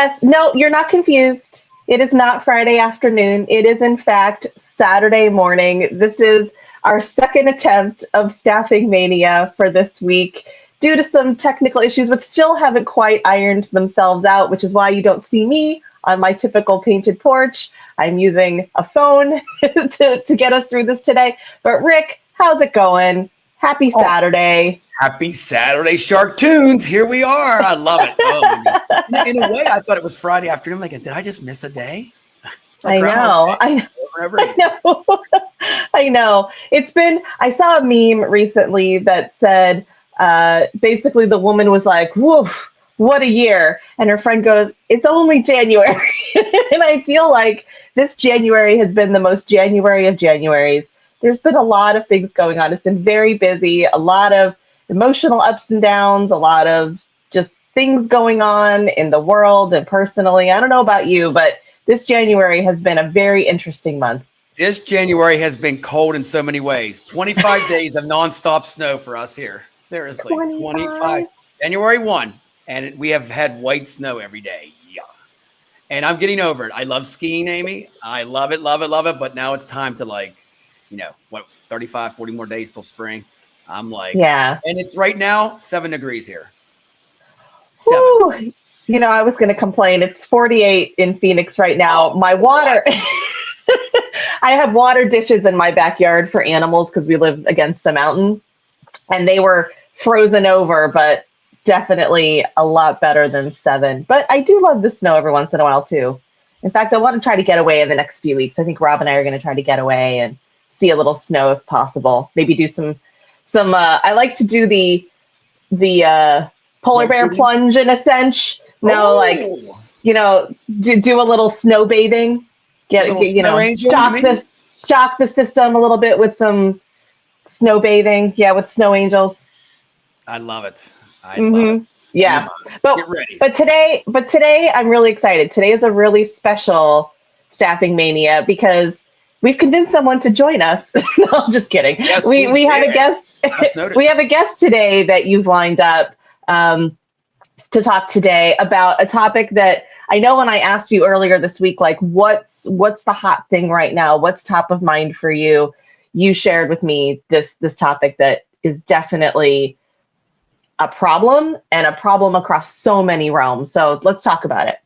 Yes, no, you're not confused. It is not Friday afternoon. It is, in fact, Saturday morning. This is our second attempt of Staffing Mania for this week due to some technical issues, but still haven't quite ironed themselves out, which is why you don't see me on my typical painted porch. I'm using a phone to get us through this today. But Rick, how's it going? Happy Saturday. Happy Saturday, Shark Tunes. Here we are. I love it. Oh, my goodness. In a way, I thought it was Friday afternoon. Like, did I just miss a day? It's like I know. I know. I know. It's been, I saw a meme recently that said, basically the woman was like, woof, what a year. And her friend goes, it's only January. And I feel like this January has been the most January of Januaries. There's been a lot of things going on. It's been very busy, a lot of emotional ups and downs, a lot of just things going on in the world and personally. I don't know about you, but this January has been a very interesting month. This January has been cold in so many ways. 25 days of nonstop snow for us here. Seriously, 25. January 1, and we have had white snow every day. Yeah. And I'm getting over it. I love skiing, Amy. I love it, love it, love it. But now it's time to 35, 40 more days till spring. I'm like, yeah. And it's right now 7 degrees here. 7. Ooh. I was going to complain. It's 48 in Phoenix right now. My water, I have water dishes in my backyard for animals because we live against a mountain, and they were frozen over, but definitely a lot better than 7. But I do love the snow every once in a while too. In fact, I want to try to get away in the next few weeks. I think Rob and I are going to try to get away and see a little snow if possible. Maybe do some. I like to do the polar bear plunge in a sense. No, do a little snow bathing. Shock the system a little bit with some snow bathing. Yeah, with snow angels. I love it. I love it. Yeah, Get ready. but today I'm really excited. Today is a really special Staffing Mania because we've convinced someone to join us. No, I'm just kidding. Yes, we have a guest. We have a guest today that you've lined up to talk today about a topic that I know when I asked you earlier this week, like what's the hot thing right now? What's top of mind for you? You shared with me this topic that is definitely a problem and a problem across so many realms. So let's talk about it.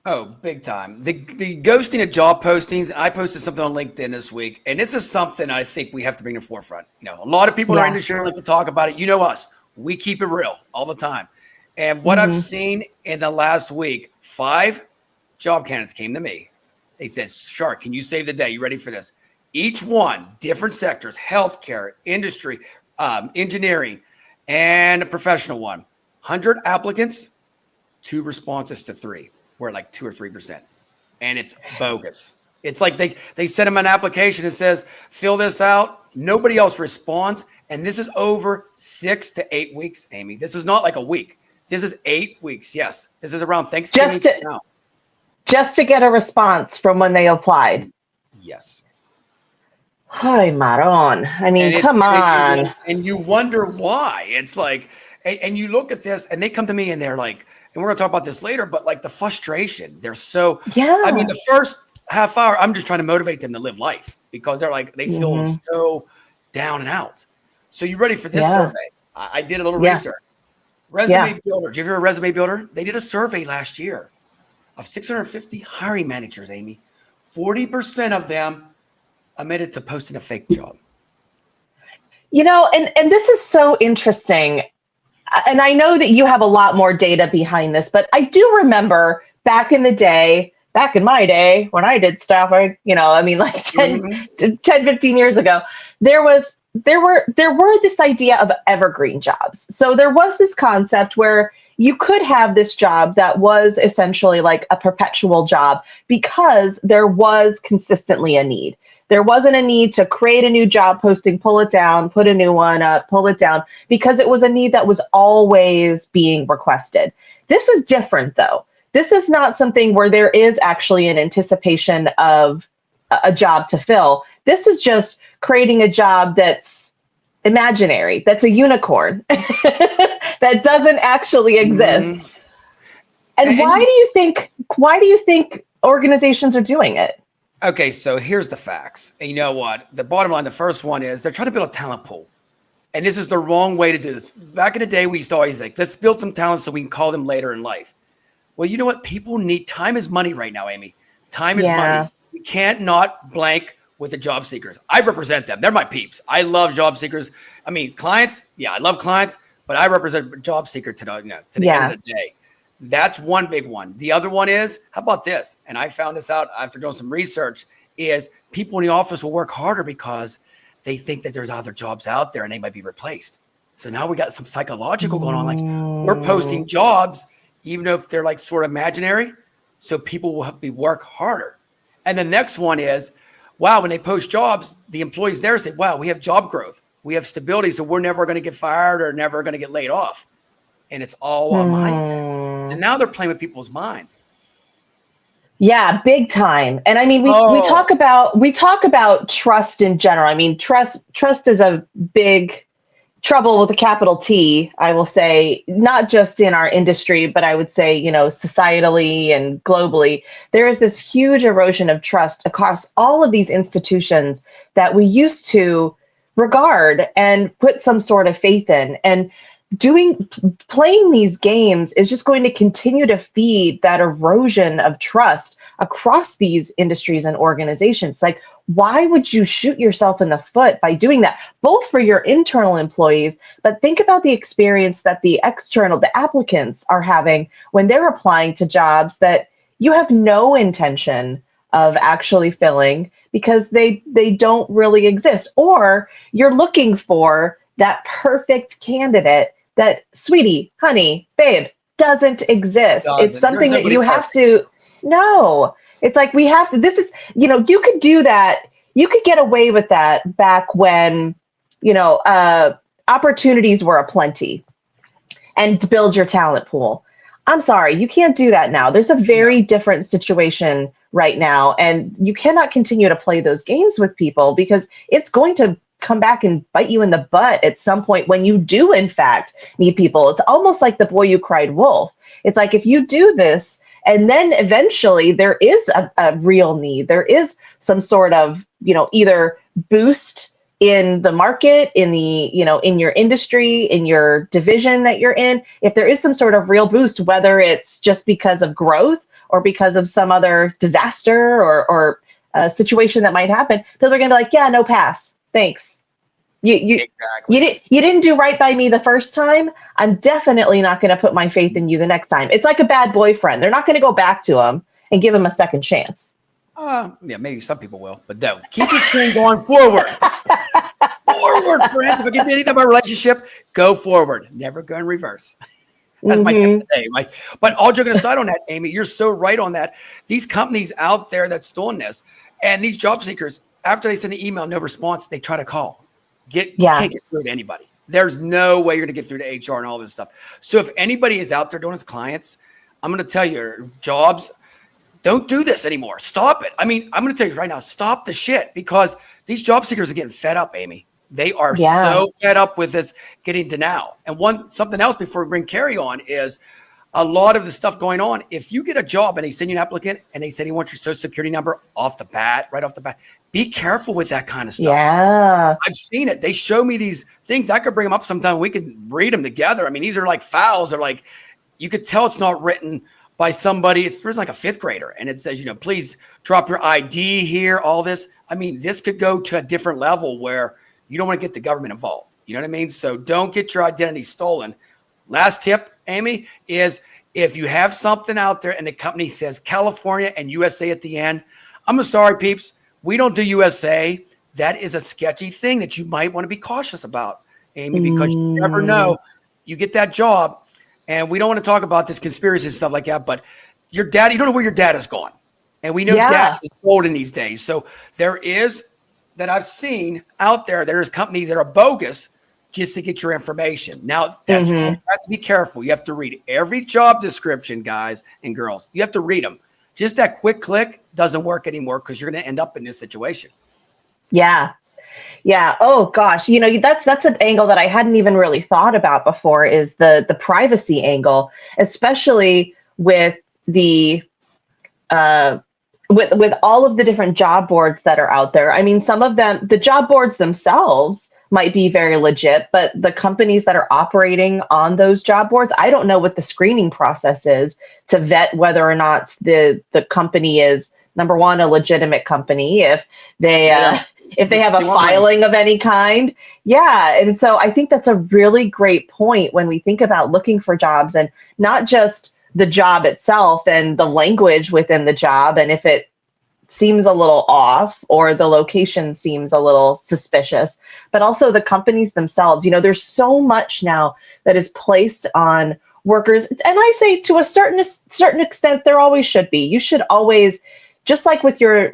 Oh, big time. The ghosting of job postings. I posted something on LinkedIn this week, and this is something I think we have to bring to the forefront. A lot of people in our industry like to talk about it. You know us. We keep it real all the time. And what I've seen in the last week, 5 job candidates came to me. They said, Shark, can you save the day? You ready for this? Each one, different sectors, healthcare, industry, engineering, and a professional one. 100 applicants, 2 responses to 3. We're like 2 or 3%. And it's bogus. It's like they send them an application that says, fill this out. Nobody else responds. And this is over 6 to 8 weeks, Amy. This is not like a week. This is 8 weeks. Yes. This is around Thanksgiving. Just to get a response from when they applied. Yes. Hi, Maron. I mean, come on. And you wonder why. It's like, and you look at this and they come to me and they're like, and we're going to talk about this later, but like the frustration, they're so, I mean, the first half hour, I'm just trying to motivate them to live life because they're like, they feel so down and out. So you ready for this survey? I did a little research. Resume Builder. Did you ever hear of Resume Builder? They did a survey last year of 650 hiring managers, Amy. 40% of them admitted to posting a fake job. And this is so interesting. And I know that you have a lot more data behind this, but I do remember back in my day when I did stuff, like 10, 15 years ago, there were this idea of evergreen jobs. So there was this concept where you could have this job that was essentially like a perpetual job because there was consistently a need. There wasn't a need to create a new job posting, pull it down, put a new one up, pull it down, because it was a need that was always being requested. This is different, though. This is not something where there is actually an anticipation of a job to fill. This is just creating a job that's imaginary, that's a unicorn, that doesn't actually exist. And why do you think organizations are doing it? Okay, so here's the facts. And you know what? The bottom line, the first one is they're trying to build a talent pool. And this is the wrong way to do this. Back in the day, we used to always like, let's build some talent so we can call them later in life. Well, you know what? People need time is money right now, Amy. Time is money. We can't not blank with the job seekers. I represent them. They're my peeps. I love job seekers. I mean, clients. Yeah, I love clients, but I represent a job seeker to the end of the day. That's one big one. The other one is, how about this? And I found this out after doing some research, is people in the office will work harder because they think that there's other jobs out there and they might be replaced. So now we got some psychological going on. Like we're posting jobs, even if they're like sort of imaginary. So people will work harder. And the next one is, wow, when they post jobs, the employees there say, wow, we have job growth. We have stability. So we're never going to get fired or never going to get laid off. And it's all a mindset. So now they're playing with people's minds. Yeah, big time. And I mean, we talk about trust in general. I mean, trust is a big trouble with a capital T, I will say, not just in our industry, but I would say, societally and globally. There is this huge erosion of trust across all of these institutions that we used to regard and put some sort of faith in. And playing these games is just going to continue to feed that erosion of trust across these industries and organizations. Like, why would you shoot yourself in the foot by doing that, both for your internal employees, but think about the experience that the applicants are having when they're applying to jobs that you have no intention of actually filling because they don't really exist, or you're looking for that perfect candidate that, sweetie, honey, babe, doesn't exist. It's something that you have to know. It's like we have to, this is, you could do that. You could get away with that back when, opportunities were aplenty and to build your talent pool. I'm sorry, you can't do that now. There's a very different situation right now, and you cannot continue to play those games with people because it's going to come back and bite you in the butt at some point when you do, in fact, need people. It's almost like the boy who cried wolf. It's like if you do this, and then eventually there is a real need, there is some sort of, either boost in the market, in the, in your industry, in your division that you're in, if there is some sort of real boost, whether it's just because of growth or because of some other disaster or a situation that might happen, people are going to be like, yeah, no pass. Thanks. You didn't do right by me the first time. I'm definitely not going to put my faith in you the next time. It's like a bad boyfriend. They're not going to go back to him and give him a second chance. Yeah, maybe some people will, but don't. Keep your train going forward. Forward, friends. If I get anything about a relationship, go forward. Never go in reverse. That's my tip today, Mike. But all joking aside on that, Amy, you're so right on that. These companies out there that's doing this, and these job seekers, after they send the email, no response, they try to call. Can't get through to anybody. There's no way you're going to get through to HR and all this stuff. So if anybody is out there doing as clients, I'm going to tell you, jobs, don't do this anymore. Stop it. I mean, I'm going to tell you right now, stop the shit, because these job seekers are getting fed up, Amy. They are so fed up with this getting to now. And something else before we bring Carrie on is a lot of the stuff going on. If you get a job and they send you an applicant and they say they want your social security number right off the bat, be careful with that kind of stuff. Yeah. I've seen it. They show me these things. I could bring them up sometime. We can read them together. I mean, these are like files. They're like, you could tell it's not written by somebody. It's written like a fifth grader. And it says, please drop your ID here, all this. I mean, this could go to a different level where you don't want to get the government involved. You know what I mean? So don't get your identity stolen. Last tip, Amy, is if you have something out there and the company says California and USA at the end, I'm sorry, peeps, we don't do USA. That is a sketchy thing that you might want to be cautious about, Amy, because you never know. You get that job, and we don't want to talk about this conspiracy and stuff like that, but your dad, you don't know where your dad has gone. And we know dad is golden these days. So there is, that I've seen out there's companies that are bogus just to get your information. Now, you have to be careful. You have to read every job description, guys and girls. You have to read them. Just that quick click doesn't work anymore because you're going to end up in this situation. Yeah. Yeah. Oh gosh. That's an angle that I hadn't even really thought about before, is the privacy angle, especially with the with all of the different job boards that are out there. I mean, some of them, the job boards themselves might be very legit, but the companies that are operating on those job boards, I don't know what the screening process is to vet whether or not the company is, number one, a legitimate company, if they if they have a filing of any kind. Yeah. And so I think that's a really great point when we think about looking for jobs, and not just the job itself and the language within the job, and if it seems a little off or the location seems a little suspicious, but also the companies themselves. You know, there's so much now that is placed on workers, and I say to a certain extent there always should be. You should always, just like with your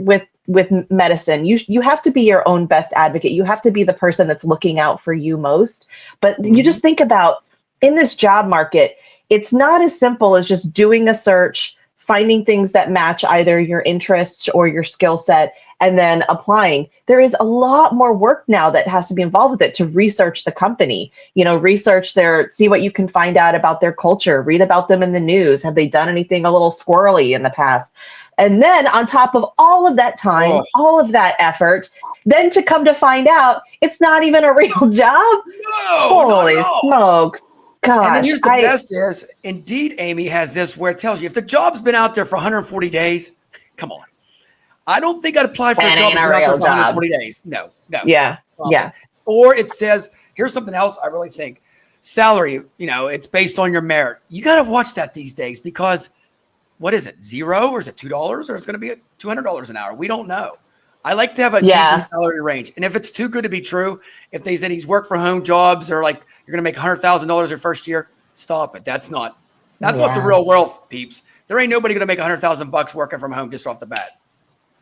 with medicine, you have to be your own best advocate. You have to be the person that's looking out for you most. But you just think about, in this job market, it's not as simple as just doing a search, finding things that match either your interests or your skill set, and then applying. There is a lot more work now that has to be involved with it, to research the company, you know, see what you can find out about their culture, read about them in the news. Have they done anything a little squirrely in the past? And then on top of all of that time, all of that effort, then to come to find out it's not even a real job. No, holy smokes. Gosh, and then here's the best is, Indeed, Amy, has this where it tells you if the job's been out there for 140 days, come on. I don't think I'd apply for a job that's been out there for 140 days. No. Yeah. Yeah. Or it says, here's something else I really think. Salary, you know, it's based on your merit. You got to watch that these days, because what is it, $0 or is it $2 or it's going to be at $200 an hour? We don't know. I like to have a decent salary range. And if it's too good to be true, if they said he's work from home jobs, or like you're going to make $100,000 your first year, stop it. That's not the real world, peeps. There ain't nobody going to make $100,000 working from home just off the bat.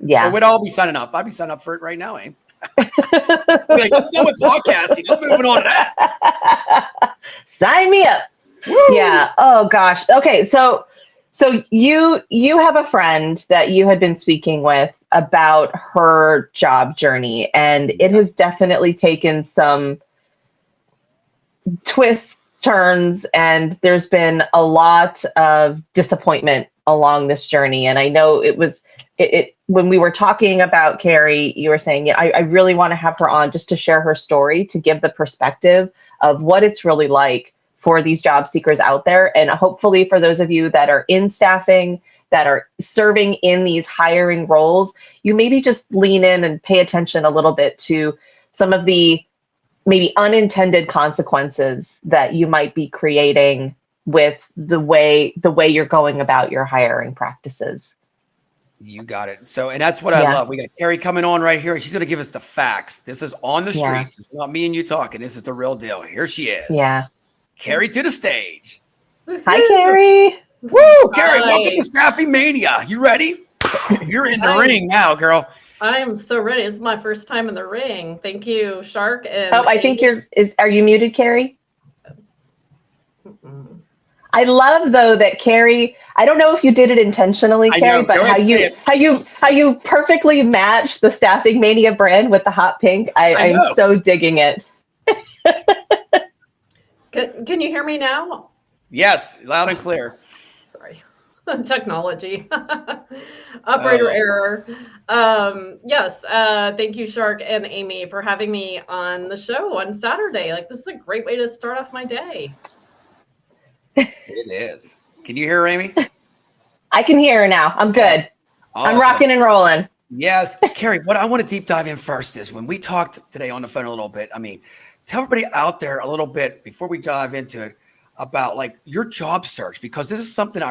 Yeah. Or we'd all be signing up. I'd be signing up for it right now, Aim. Like, I'm done with podcasting. I'm moving on to that. Sign me up. Woo! Yeah. Oh gosh. Okay. So you have a friend that you had been speaking with about her job journey, and it has definitely taken some twists, turns, and there's been a lot of disappointment along this journey. And I know it when we were talking about Carrie, you were saying, yeah, I really want to have her on just to share her story, to give the perspective of what it's really like for these job seekers out there. And hopefully for those of you that are in staffing, that are serving in these hiring roles, you maybe just lean in and pay attention a little bit to some of the maybe unintended consequences that you might be creating with the way you're going about your hiring practices. You got it. So, and that's what I love. We got Carrie coming on right here, and she's going to give us the facts. This is on the streets. It's not me and you talking. This is the real deal. Here she is. Yeah. Carrie to the stage. Hi, Carrie. Woo, Carrie, welcome to StaffingMania. You ready? You're in the ring now, girl. I am so ready. This is my first time in the ring. Thank you, Shark. And I think are you muted, Carrie? I love though that Carrie, I don't know if you did it intentionally, Carrie, but how you perfectly match the StaffingMania brand with the hot pink. I'm so digging it. Can you hear me now? Yes, loud and clear. Sorry. Technology. Operator error. Yes. Thank you, Shark and Amy, for having me on the show on Saturday. Like, this is a great way to start off my day. It is. Can you hear Amy? I can hear her now. I'm good. Awesome. I'm rocking and rolling. Yes. Carrie, what I want to deep dive in first is when we talked today on the phone a little bit, I mean, tell everybody out there a little bit before we dive into it about like your job search, because this is something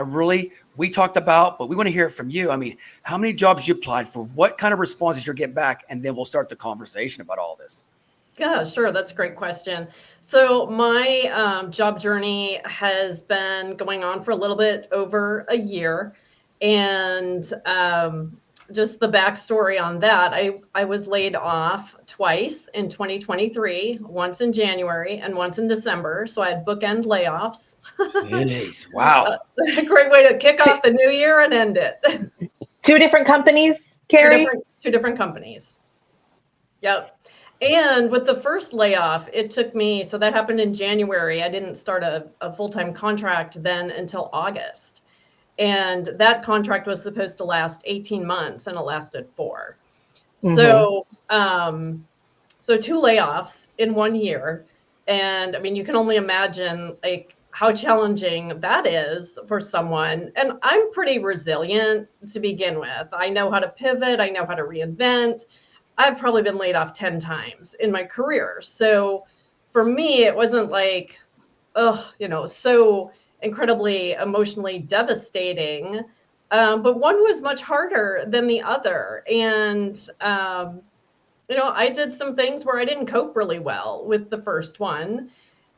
we talked about, but we want to hear it from you. I mean, how many jobs you applied for, what kind of responses you're getting back, and then we'll start the conversation about all this. Yeah, sure. That's a great question. So my job journey has been going on for a little bit over a year. And just the backstory on that, I was laid off twice in 2023, once in January and once in December. So I had bookend layoffs. Jeez, wow. A great way to kick off the new year and end it. Two different companies, Carrie? Two different companies. Yep. And with the first layoff, it took me, so that happened in January. I didn't start a full-time contract then until August. And that contract was supposed to last 18 months and it lasted 4. Mm-hmm. So, so 2 layoffs in 1 year. And I mean, you can only imagine like how challenging that is for someone. And I'm pretty resilient to begin with. I know how to pivot. I know how to reinvent. I've probably been laid off 10 times in my career. So for me, it wasn't like, oh, so incredibly emotionally devastating. But one was much harder than the other. And, I did some things where I didn't cope really well with the first one.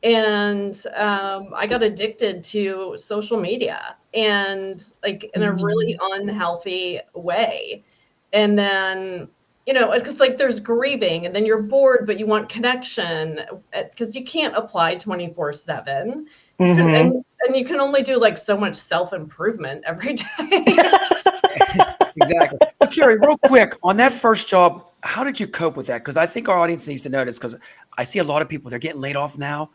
And I got addicted to social media and like in a really unhealthy way. And then, because like there's grieving and then you're bored, but you want connection because you can't apply 24/7. You can, and you can only do like so much self-improvement every day. Exactly. So, Carrie, real quick on that first job, how did you cope with that? Because I think our audience needs to know this because I see a lot of people, they're getting laid off now.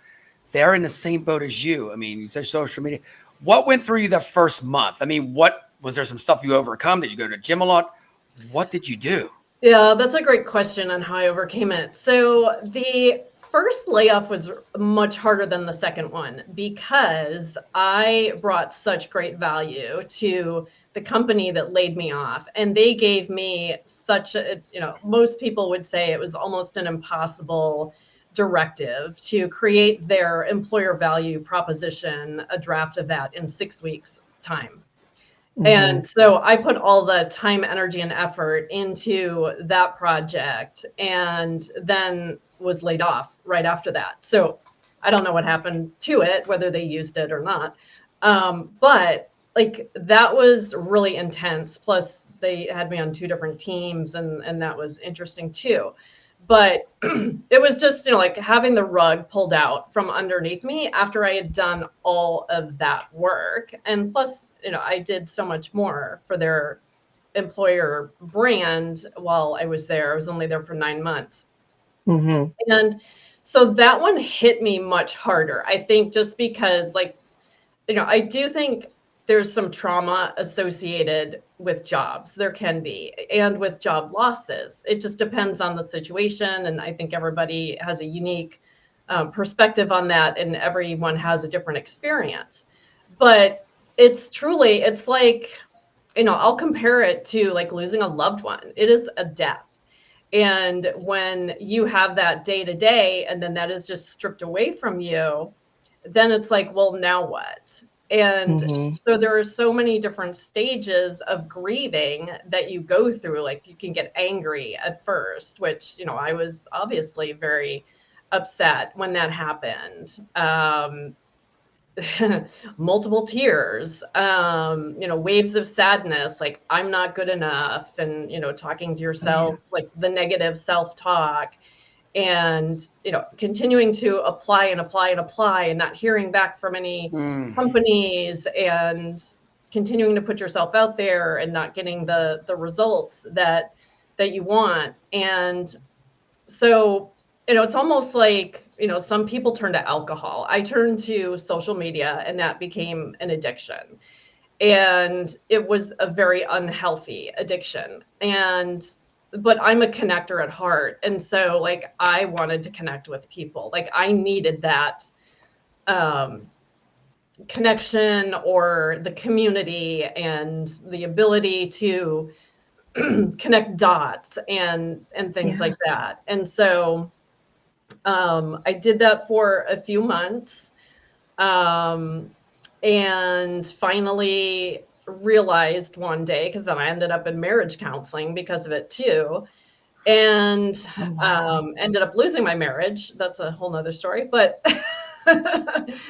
They're in the same boat as you. I mean, you said social media. What went through you that first month? I mean, what was there some stuff you overcome? Did you go to the gym a lot? What did you do? Yeah, that's a great question on how I overcame it. So the first layoff was much harder than the second one because I brought such great value to the company that laid me off. And they gave me such a, most people would say it was almost an impossible directive to create their employer value proposition, a draft of that in 6 weeks time. And so I put all the time, energy, and effort into that project and then was laid off right after that. So I don't know what happened to it, whether they used it or not. But like that was really intense. Plus, they had me on 2 different teams, and that was interesting too. But it was just, like having the rug pulled out from underneath me after I had done all of that work. And plus, I did so much more for their employer brand while I was there. I was only there for 9 months. And so that one hit me much harder, I think, just because like, I do think there's some trauma associated with jobs. There can be, and with job losses. It just depends on the situation. And I think everybody has a unique perspective on that, and everyone has a different experience. But it's like, I'll compare it to like losing a loved one. It is a death. And when you have that day to day, and then that is just stripped away from you, then it's like, well, now what? And so there are so many different stages of grieving that you go through. Like you can get angry at first, which, I was obviously very upset when that happened. Multiple tears, waves of sadness, like I'm not good enough. And, talking to yourself, like the negative self-talk. And continuing to apply and not hearing back from any companies, and continuing to put yourself out there and not getting the results that you want. And so it's almost like some people turn to alcohol. I turned to social media, and that became an addiction, and it was a very unhealthy addiction. But I'm a connector at heart. And so like, I wanted to connect with people. Like I needed that connection, or the community, and the ability to connect dots and things like that. And so I did that for a few months. And finally realized one day, because then I ended up in marriage counseling because of it too, and ended up losing my marriage. That's a whole nother story, but it's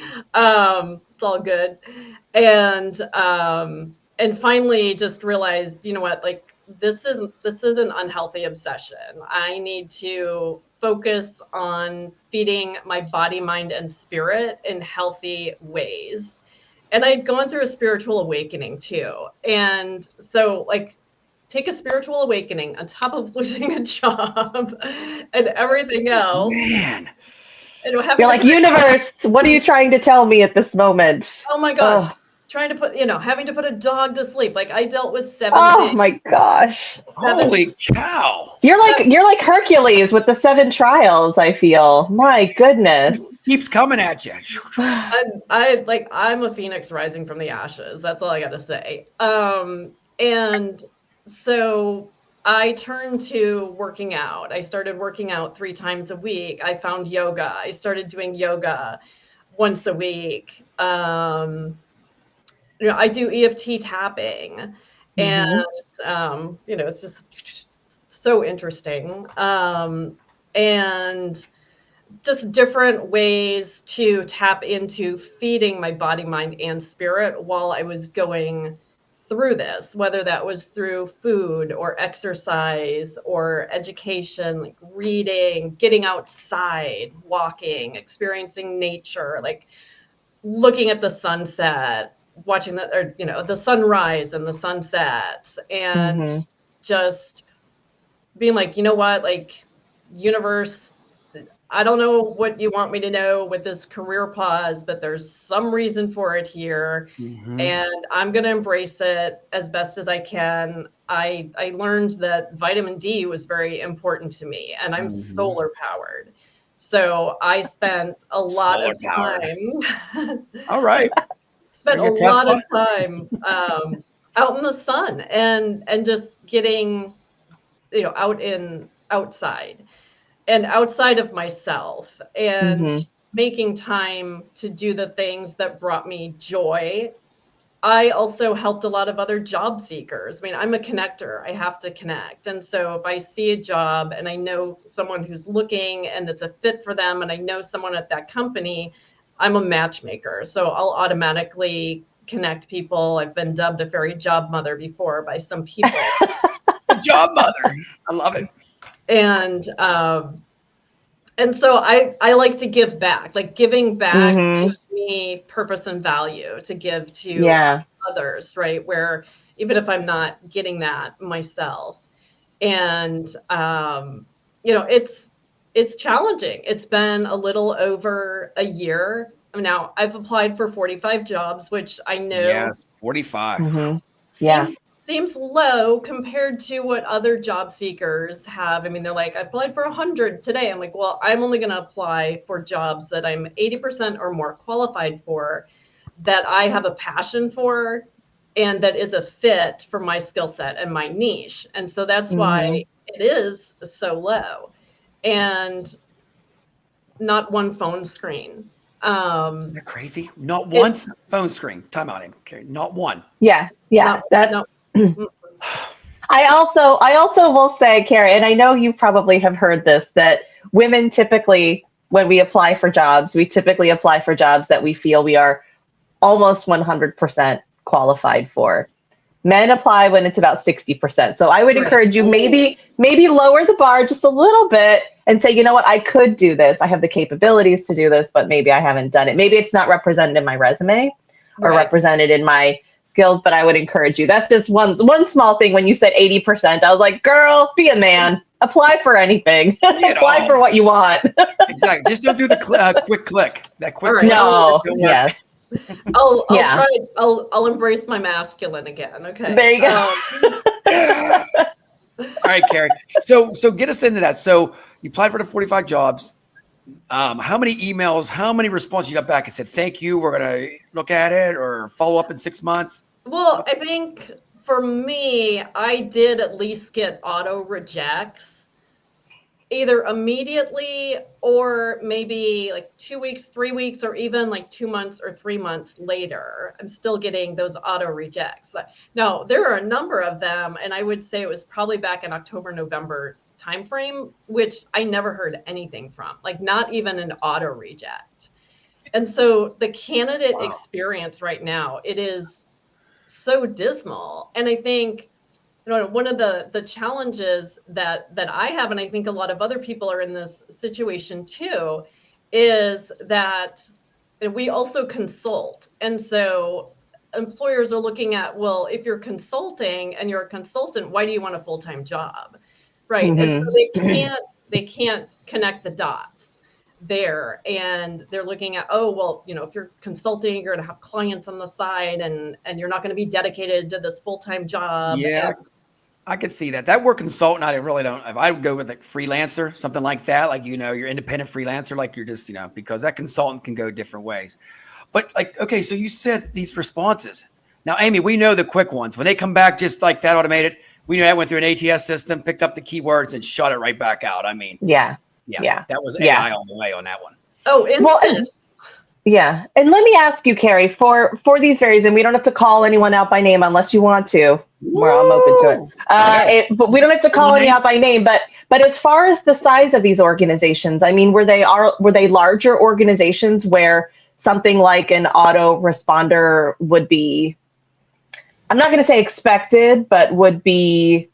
all good. And finally just realized, what, like this is an unhealthy obsession. I need to focus on feeding my body, mind, and spirit in healthy ways. And I'd gone through a spiritual awakening too. And so like, take a spiritual awakening on top of losing a job and everything else. Man. You're like, universe, what are you trying to tell me at this moment? Oh my gosh. trying to put, having to put a dog to sleep. Like I dealt with 7 Oh days. my gosh. Holy cow. You're like Hercules with the 7 trials, I feel. My goodness. Keeps coming at you. I'm a phoenix rising from the ashes. That's all I got to say. And so I turned to working out. I started working out 3 times a week. I found yoga. I started doing yoga once a week. I do EFT tapping, and it's just so interesting. And just different ways to tap into feeding my body, mind, and spirit while I was going through this, whether that was through food or exercise or education, like reading, getting outside, walking, experiencing nature, like looking at the sunset, watching the sunrise and the sunsets, and just being like, you know what, like, universe, I don't know what you want me to know with this career pause, but there's some reason for it here. And I'm going to embrace it as best as I can. I learned that vitamin D was very important to me, and I'm solar powered. So I spent a lot of time. All right. Spent a lot of time out in the sun and just getting, outside and outside of myself, and making time to do the things that brought me joy. I also helped a lot of other job seekers. I mean, I'm a connector. I have to connect. And so if I see a job and I know someone who's looking and it's a fit for them, and I know someone at that company, I'm a matchmaker. So I'll automatically connect people. I've been dubbed a fairy job mother before by some people. Job mother. I love it. And so I like to give back. Like giving back gives me purpose and value to give to others, right? Where even if I'm not getting that myself, and it's challenging. It's been a little over a year. Now I've applied for 45 jobs, which I know 45. Seems low compared to what other job seekers have. I mean, they're like, I applied for 100 today. I'm like, well, I'm only going to apply for jobs that I'm 80% or more qualified for, that I have a passion for, and that is a fit for my skill set and my niche. And so that's why it is so low. And not one phone screen. Isn't that crazy? Not one phone screen. Time out. Okay, not one. Yeah. No. I also will say, Carrie, and I know you probably have heard this, that women typically, when we apply for jobs, we typically apply for jobs that we feel we are almost 100% qualified for. Men apply when it's about 60%. So I would encourage you, maybe lower the bar just a little bit and say, you know what, I could do this. I have the capabilities to do this, but maybe I haven't done it. Maybe it's not represented in my resume or represented in my skills, but I would encourage you. That's just one small thing. When you said 80%, I was like, girl, be a man. Apply for anything. Apply for what you want. Exactly. Just don't do the quick click. That quick click. No. Yes. I'll try. I'll embrace my masculine again. Okay. There you go. All right, Carrie. So get us into that. So you applied for the 45 jobs. How many emails, how many responses you got back and said, thank you, we're going to look at it, or follow up in 6 months? Well, I think for me, I did at least get auto rejects, either immediately or maybe like 2 weeks, 3 weeks, or even like 2 months or 3 months later. I'm still getting those auto rejects. Now, there are a number of them, and I would say it was probably back in October, November timeframe, which I never heard anything from, like not even an auto reject. And so the candidate experience right now, it is so dismal. And I think, one of the challenges that I have, and I think a lot of other people are in this situation too, is that we also consult. And so employers are looking at, well, if you're consulting and you're a consultant, why do you want a full-time job? Right. And so they can't connect the dots there, and they're looking at, oh, well, you know, if you're consulting, you're going to have clients on the side, and you're not going to be dedicated to this full-time job. Yeah, And I could see that. That word consultant, I really don't. If I would go with like freelancer, something like that, like, you know, you're independent freelancer, like you're just, you know, because that consultant can go different ways. But like, okay, so you said these responses. Now, Amy, we know the quick ones. When they come back just like that automated, we know that went through an ATS system, picked up the keywords and shot it right back out. I mean, Yeah. that was AI all the way on that one. oh, instant. Well, yeah. And let me ask you, Carrie, for these varies, and we don't have to call anyone out by name unless you want to. Where I'm open to it. But we don't have to call any out by name. But as far as the size of these organizations, I mean, were they larger organizations where something like an auto responder would be, I'm not going to say expected, but would be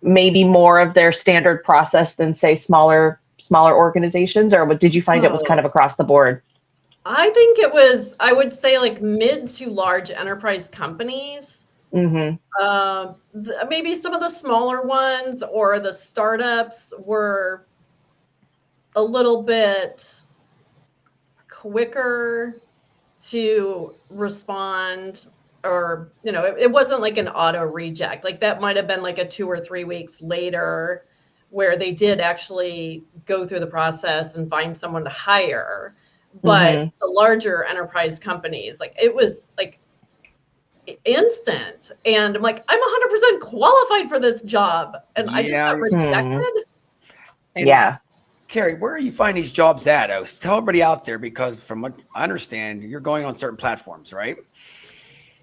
maybe more of their standard process than, say, smaller organizations? Or did you find it was kind of across the board? I think it was, I would say, like mid to large enterprise companies. Mm-hmm. Maybe some of the smaller ones or the startups were a little bit quicker to respond, or, you know, it wasn't like an auto reject. Like that might have been like a 2 or 3 weeks later where they did actually go through the process and find someone to hire. But the larger enterprise companies, like it was like instant. And I'm like, I'm 100% qualified for this job. And I just got rejected. And Carrie, where do you find these jobs at? Tell everybody out there, because from what I understand, you're going on certain platforms, right?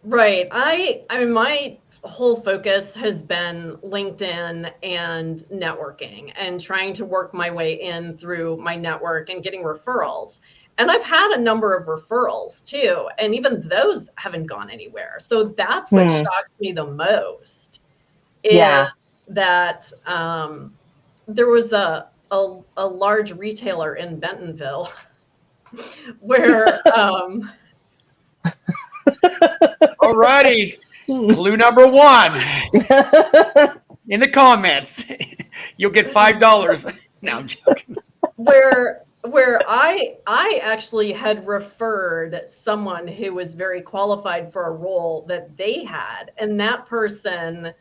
Right. I mean, my whole focus has been LinkedIn and networking and trying to work my way in through my network and getting referrals. And I've had a number of referrals too, and even those haven't gone anywhere. So that's what shocks me the most, is that there was a large retailer in Bentonville where alrighty, clue number 1 in the comments. You'll get $5. No, I'm joking. Where I actually had referred someone who was very qualified for a role that they had, and that person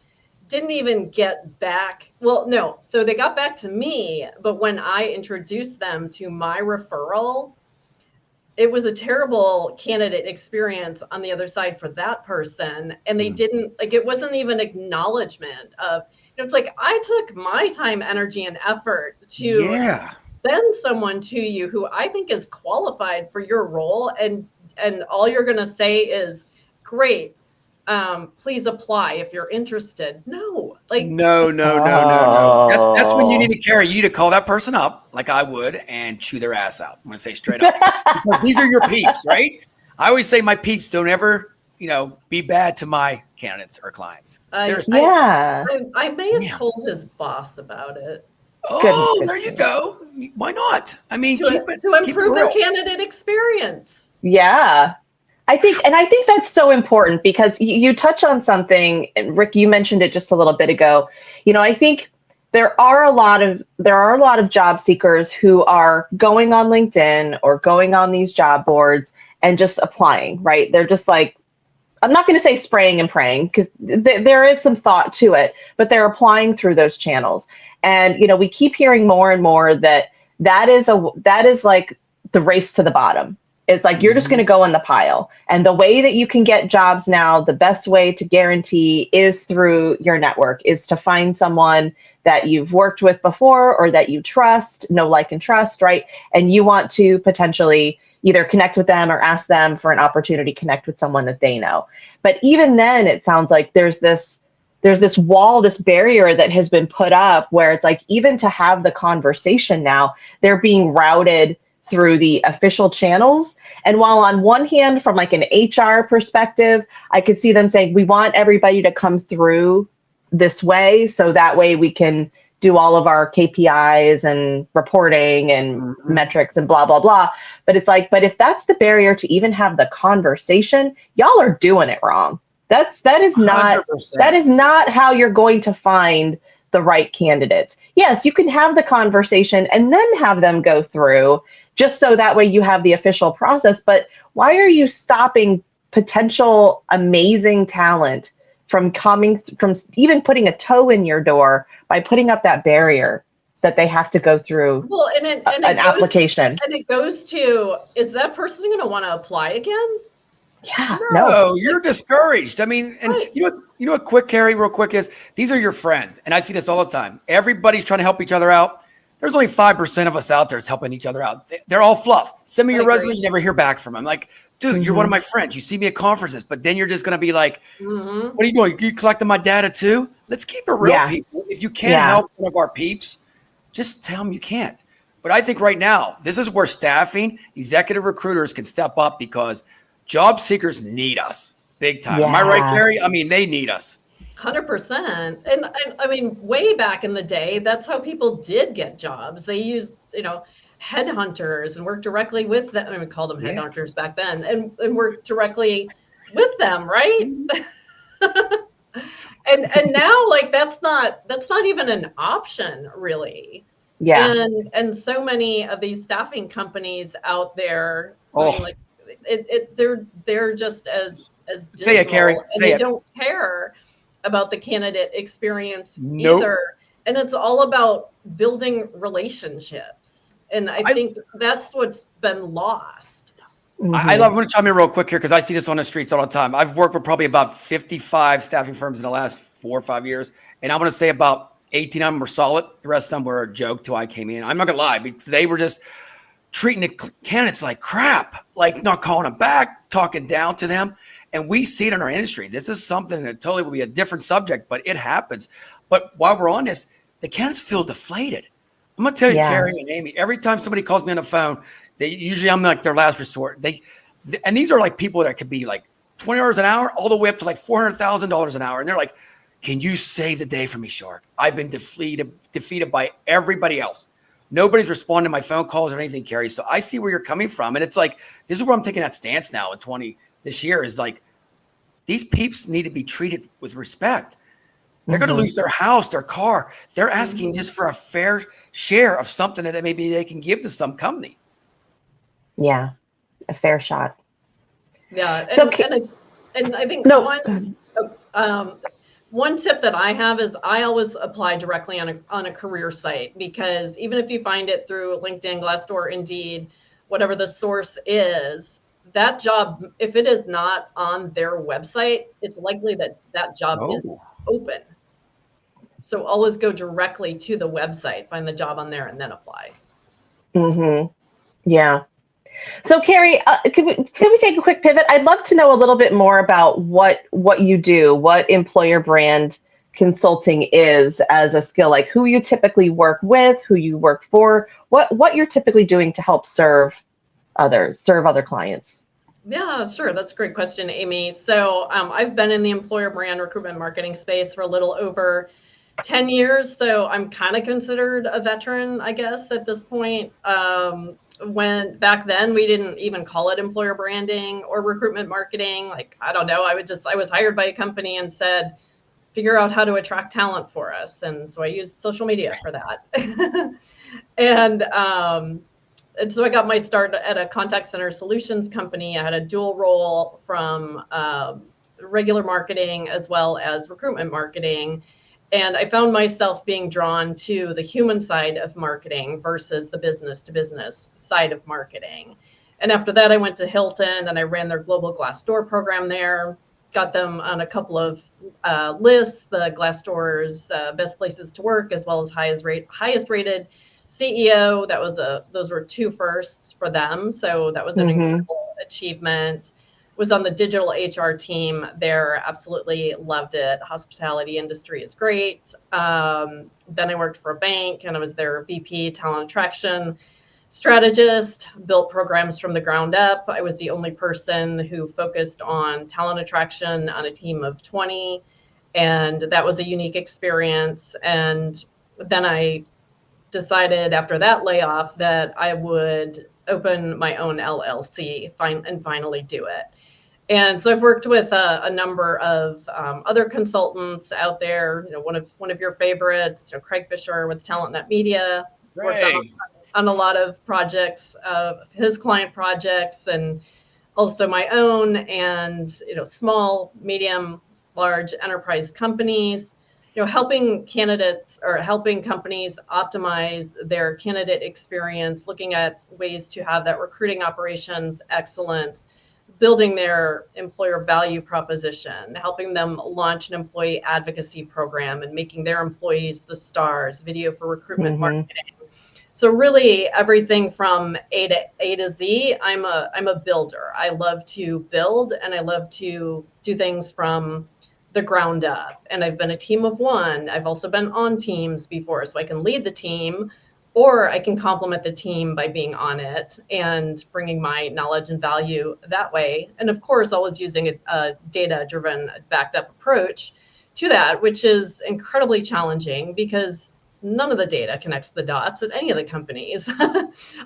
didn't even get back. Well, no, so they got back to me, but when I introduced them to my referral, it was a terrible candidate experience on the other side for that person. And they didn't, like, it wasn't even acknowledgement of, you know, it's like, I took my time, energy, and effort to send someone to you who I think is qualified for your role. And all you're going to say is, great, please apply if you're interested. No, like, no. That's when you need to carry. You need to call that person up, like I would, and chew their ass out. I'm going to say straight up, because these are your peeps, right? I always say my peeps don't ever, you know, be bad to my candidates or clients. Seriously. I may have told his boss about it. Oh, there you go. Why not? I mean, to improve their candidate experience. Yeah. I think that's so important, because you touch on something, and Rick, you mentioned it just a little bit ago. You know, I think there are a lot of job seekers who are going on LinkedIn or going on these job boards and just applying, right? They're just like, I'm not going to say spraying and praying, because there is some thought to it, but they're applying through those channels. And, you know, we keep hearing more and more that is like the race to the bottom. It's like, you're just going to go in the pile. And the way that you can get jobs now, the best way to guarantee is through your network, is to find someone that you've worked with before or that you trust, know, like, and trust, right? And you want to potentially either connect with them or ask them for an opportunity to connect with someone that they know. But even then, it sounds like there's this wall, this barrier that has been put up, where it's like, even to have the conversation now, they're being routed through the official channels. And while on one hand, from like an HR perspective, I could see them saying, we want everybody to come through this way, so that way we can do all of our KPIs and reporting and metrics and blah, blah, blah. But it's like, but if that's the barrier to even have the conversation, y'all are doing it wrong. That is not how you're going to find the right candidates. Yes, you can have the conversation and then have them go through just so that way you have the official process. But why are you stopping potential amazing talent from coming, from even putting a toe in your door by putting up that barrier that they have to go through Well, an application? And it goes to, is that person going to want to apply again? Yeah, No, you're discouraged. I mean, and Right. you know what quick, Carrie, real quick is these are your friends. And I see this all the time. Everybody's trying to help each other out. There's only 5% of us out there that's helping each other out. They're all fluff. Send me your resume. You never hear back from them. Like, dude, you're one of my friends. You see me at conferences, but then you're just going to be like, what are you doing? You collecting my data too? Let's keep it real, people. If you can't help one of our peeps, just tell them you can't. But I think right now, this is where staffing, executive recruiters can step up because job seekers need us big time. Am I right, Carrie? I mean, they need us. 100%. And I mean, way back in the day, that's how people did get jobs. They used, headhunters and worked directly with them. I mean, we called them headhunters back then, and worked directly with them, right? and now, like, that's not even an option, really. Yeah. And so many of these staffing companies out there, Oh. I mean, like, they're just as say it, Carrie. and they don't care about the candidate experience Nope. either. And it's all about building relationships. And I think that's what's been lost. I love, I'm going to chime in real quick here because I see this on the streets all the time. I've worked with probably about 55 staffing firms in the last 4 or 5 years. And I'm going to say about 18 of them were solid. The rest of them were a joke till I came in. I'm not going to lie, because they were just treating the candidates like crap, like not calling them back, talking down to them. And we see it in our industry. This is something that totally will be a different subject, but it happens. But while we're on this, the candidates feel deflated. I'm going to tell you, Carrie and Amy, every time somebody calls me on the phone, I'm like their last resort. And these are like people that could be like $20 an hour all the way up to like $400,000 an hour. And they're like, can you save the day for me, Shark? I've been defeated by everybody else. Nobody's responding to my phone calls or anything, Carrie. So I see where you're coming from. And it's like, this is where I'm taking that stance now in this year is like, these peeps need to be treated with respect. They're going to lose their house, their car. They're asking just for a fair share of something that maybe they can give to some company. Yeah, a fair shot. Yeah, and I think one tip that I have is I always apply directly on a career site, because even if you find it through LinkedIn, Glassdoor, Indeed, whatever the source is, that job, if it is not on their website, it's likely that job is open. So always go directly to the website, find the job on there, and then apply. Yeah. So Carrie, could we take a quick pivot? I'd love to know a little bit more about what you do, what employer brand consulting is as a skill, like who you typically work with, who you work for, what you're typically doing to help serve other clients. Yeah, sure. That's a great question, Amy. So I've been in the employer brand recruitment marketing space for a little over 10 years. So I'm kind of considered a veteran, I guess, at this point. When back then we didn't even call it employer branding or recruitment marketing. Like, I don't know. I was hired by a company and said, figure out how to attract talent for us. And so I used social media for that. And so I got my start at a contact center solutions company. I had a dual role from regular marketing as well as recruitment marketing. And I found myself being drawn to the human side of marketing versus the business to business side of marketing. And after that, I went to Hilton and I ran their global Glassdoor program there, got them on a couple of lists, the Glassdoor's best places to work, as well as highest rated CEO. Those were 2 firsts for them. So that was an incredible achievement. Was on the digital HR team there. Absolutely loved it. Hospitality industry is great. Then I worked for a bank and I was their VP talent attraction strategist, built programs from the ground up. I was the only person who focused on talent attraction on a team of 20. And that was a unique experience. And then I decided after that layoff that I would open my own LLC and finally do it. And so I've worked with a number of other consultants out there. One of your favorites, Craig Fisher with TalentNet Media. Craig. on a lot of projects, his client projects, and also my own, and small, medium, large enterprise companies. Helping candidates or helping companies optimize their candidate experience, looking at ways to have that recruiting operations excellent, building their employer value proposition, helping them launch an employee advocacy program and making their employees the stars, video for recruitment marketing. So really everything from A to Z. I'm a builder. I love to build, and I love to do things from the ground up. And I've been a team of one. I've also been on teams before, so I can lead the team, or I can complement the team by being on it and bringing my knowledge and value that way. And of course, always using a data-driven, backed up approach to that, which is incredibly challenging because none of the data connects the dots at any of the companies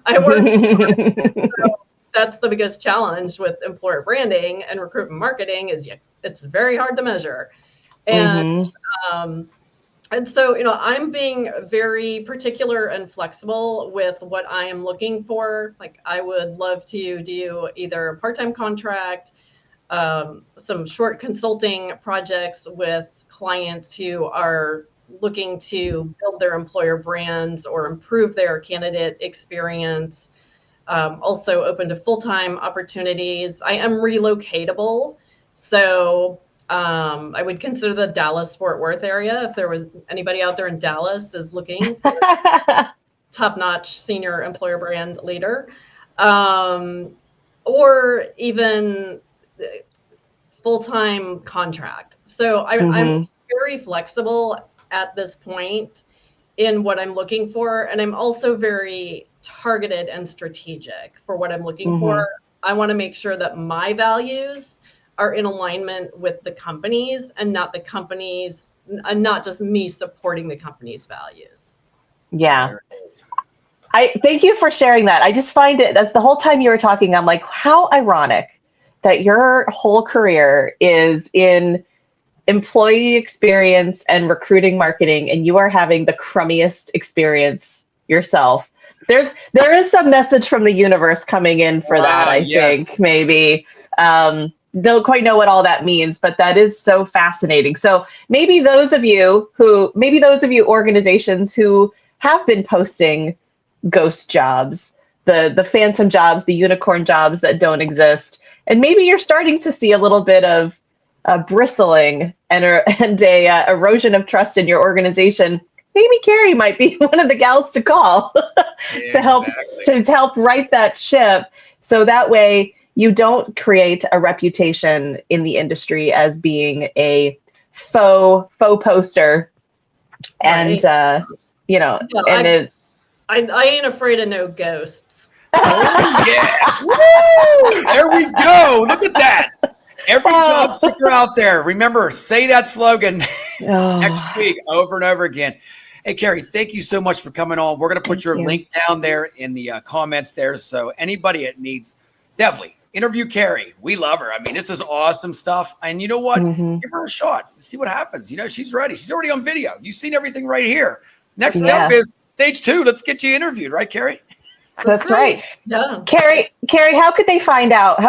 I work for. So that's the biggest challenge with employer branding and recruitment marketing is it's very hard to measure. And and so, I'm being very particular and flexible with what I am looking for. Like, I would love to do either a part-time contract, some short consulting projects with clients who are looking to build their employer brands or improve their candidate experience. Also open to full-time opportunities. I am relocatable. So I would consider the Dallas-Fort Worth area if there was anybody out there in Dallas is looking for top-notch senior employer brand leader, or even full-time contract. So I'm very flexible at this point in what I'm looking for. And I'm also very targeted and strategic for what I'm looking for. I want to make sure that my values are in alignment with the companies and not the companies, and not just me supporting the company's values. Yeah. I thank you for sharing that. I just find it, that's the whole time you were talking, I'm like, how ironic that your whole career is in employee experience and recruiting marketing, and you are having the crummiest experience yourself. There is some message from the universe coming in for that, I think, maybe. Don't quite know what all that means, but that is so fascinating. So maybe those of you organizations who have been posting ghost jobs, the phantom jobs, the unicorn jobs that don't exist, and maybe you're starting to see a little bit of bristling and a erosion of trust in your organization, maybe Carrie might be one of the gals to call to help right that ship. So that way you don't create a reputation in the industry as being a faux poster. And, right. And I ain't afraid of no ghosts. Oh, yeah. Woo! There we go. Look at that. Every job seeker out there, remember, say that slogan next week over and over again. Hey, Carrie, thank you so much for coming on. We're going to put your link down there in the comments there. So anybody that needs, definitely interview Carrie. We love her. I mean, this is awesome stuff. And you know what? Give her a shot. See what happens. She's ready. She's already on video. You've seen everything right here. Next step is stage 2. Let's get you interviewed, right, Carrie? That's right. Yeah. Carrie, how could they find out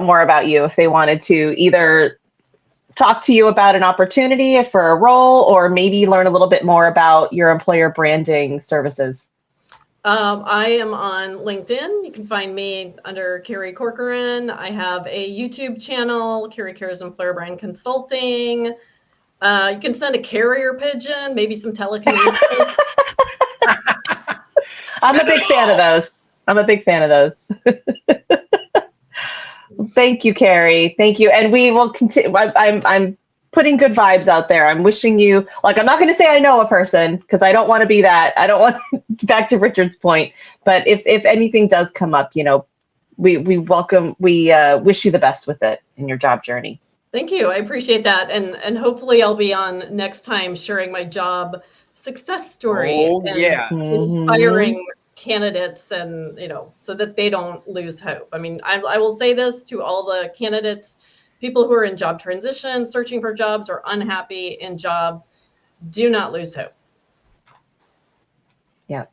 more about you if they wanted to either talk to you about an opportunity for a role, or maybe learn a little bit more about your employer branding services? I am on LinkedIn. You can find me under Carrie Corcoran. I have a YouTube channel, Carrie Cares Employer Brand Consulting. You can send a carrier pigeon, maybe some telekinesis. I'm a big fan of those. Thank you, Carrie. Thank you. And we will continue. I'm putting good vibes out there. I'm wishing you, I'm not going to say I know a person because I don't want to be that. I don't want back to Richard's point. But if anything does come up, we wish you the best with it in your job journey. Thank you. I appreciate that. And hopefully I'll be on next time sharing my job success story inspiring candidates, and so that they don't lose hope. I mean, I will say this to all the candidates, people who are in job transition, searching for jobs, or unhappy in jobs: do not lose hope. Yeah.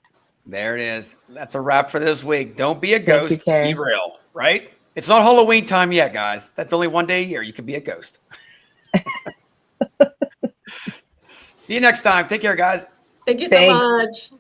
There it is. That's a wrap for this week. Don't be a Thank ghost. you, Be Carrie. real, right? It's not Halloween time yet, guys. That's only one day a year. You can be a ghost. See you next time. Take care, guys. Thank you so Thanks. much.